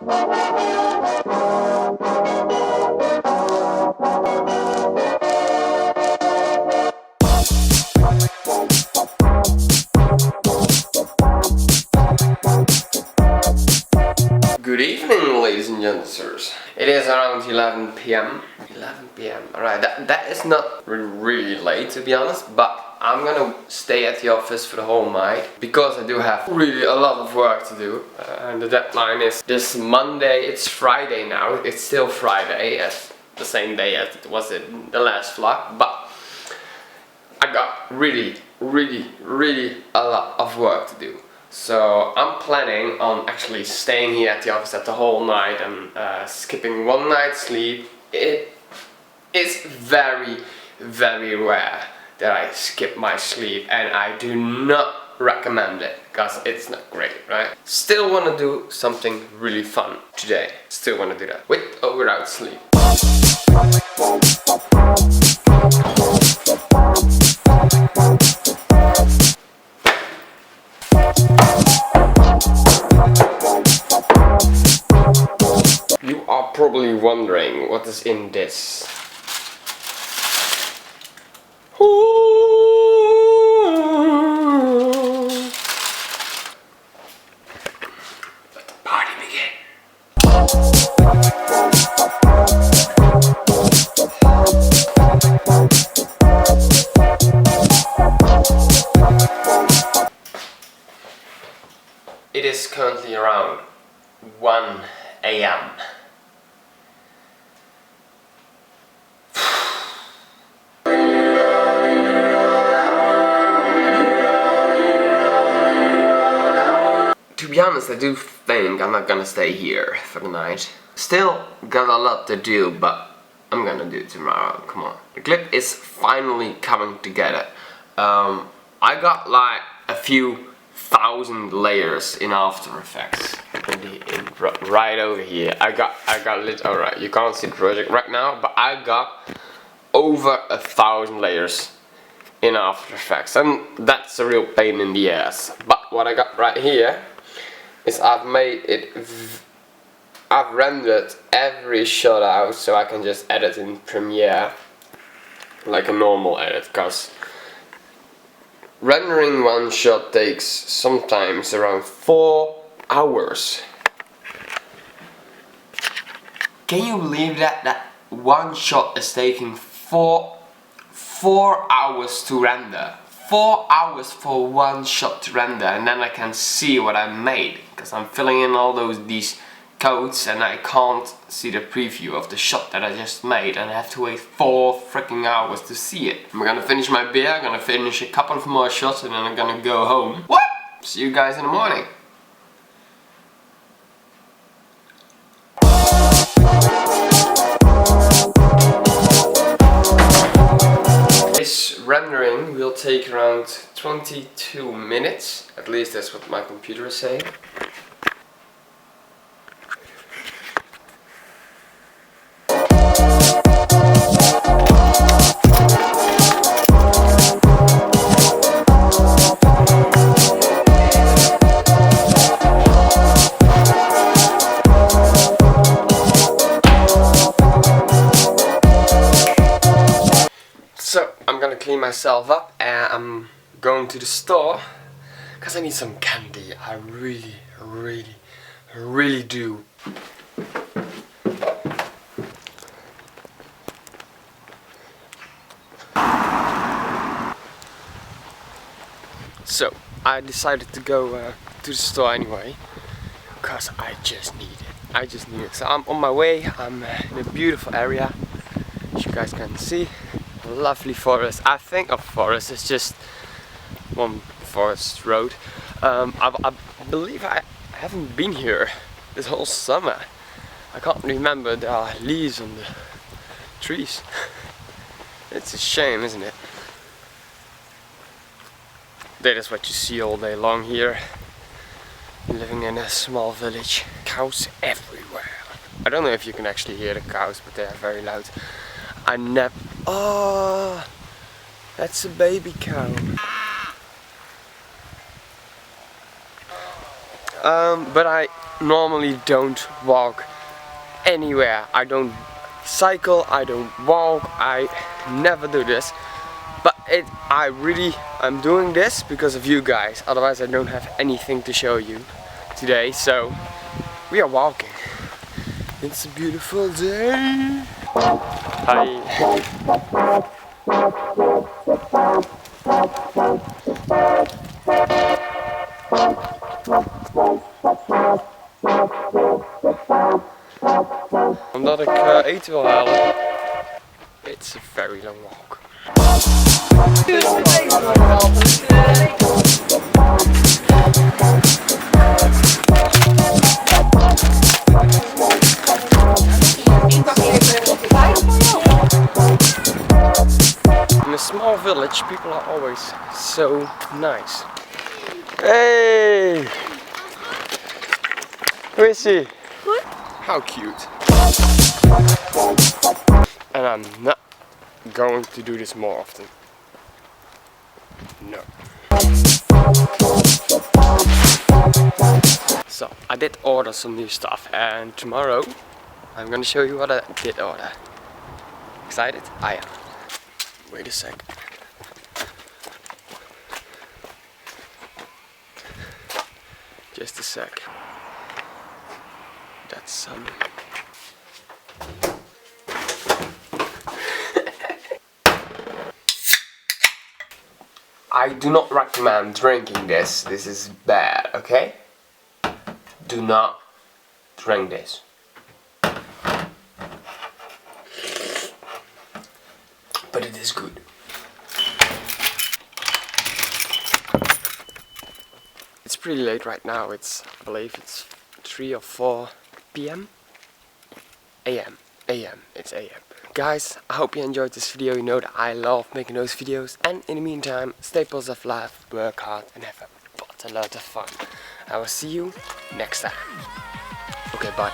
Good evening, ladies and gentlemen. It is around 11 p.m. 11 p.m. Alright, that is not really late, to be honest, but I'm gonna stay at the office for the whole night because I do have really a lot of work to do. And the deadline is this Monday. It's Friday now. It's still Friday, as the same day as it was in the last vlog, but I got really a lot of work to do. So I'm planning on actually staying here at the office at the whole night and skipping one night's sleep. It is very rare that I skip my sleep, and I do not recommend it because it's not great, right? Still want to do something really fun today. Still want to do that with or without sleep. You are probably wondering what is in this. Let the party begin. It is currently around 1 a.m. To be honest, I do think I'm not gonna stay here for the night. Still got a lot to do, but I'm gonna do it tomorrow. Come on. The clip is finally coming together. I got like a few thousand layers in After Effects. Right over here. I got alright, you can't see the project right now, but I got over 1,000 layers in After Effects, and that's a real pain in the ass. But what I got right here is I've rendered every shot out so I can just edit in Premiere like a normal edit, because rendering one shot takes sometimes around 4 hours. Can you believe that one shot is taking 4 hours to render? 4 hours for one shot to render, and then I can see what I made, because I'm filling in all these codes and I can't see the preview of the shot that I just made, and I have to wait 4 freaking hours to see it. I'm gonna finish my beer, I'm gonna finish a couple of more shots, and then I'm gonna go home. What? See you guys in the morning. This rendering will take around 22 minutes, at least that's what my computer is saying. So I'm gonna clean myself up and I'm going to the store because I need some candy. I really do. So I decided to go to the store anyway because I just need it. So I'm on my way. I'm in a beautiful area, as you guys can see. Lovely forest. I think a forest is just one forest road. I believe I haven't been here this whole summer. I can't remember. There are leaves on the trees. It's a shame, isn't it? That is what you see all day long here. Living in a small village. Cows everywhere. I don't know if you can actually hear the cows, but they are very loud. Oh, that's a baby cow. But I normally don't walk anywhere. I don't cycle, I don't walk, I never do this. But I'm doing this because of you guys. Otherwise I don't have anything to show you today. So we are walking. It's a beautiful day. Hi. Omdat ik eten wil halen. It's a very long walk. In a small village, people are always so nice. Hey! Who is he? What? How cute. And I'm not going to do this more often. No. So, I did order some new stuff, and tomorrow I'm gonna show you what I did order. Excited? I am. Wait a sec. Just a sec. That's some. I do not recommend drinking this. This is bad, okay? Do not drink this. But it is good. It's pretty late right now. I believe it's 3 or 4 p.m. AM. It's AM. Guys, I hope you enjoyed this video. You know that I love making those videos. And in the meantime, stay positive, life, work hard, and have a lot of fun. I will see you next time. Okay, bye.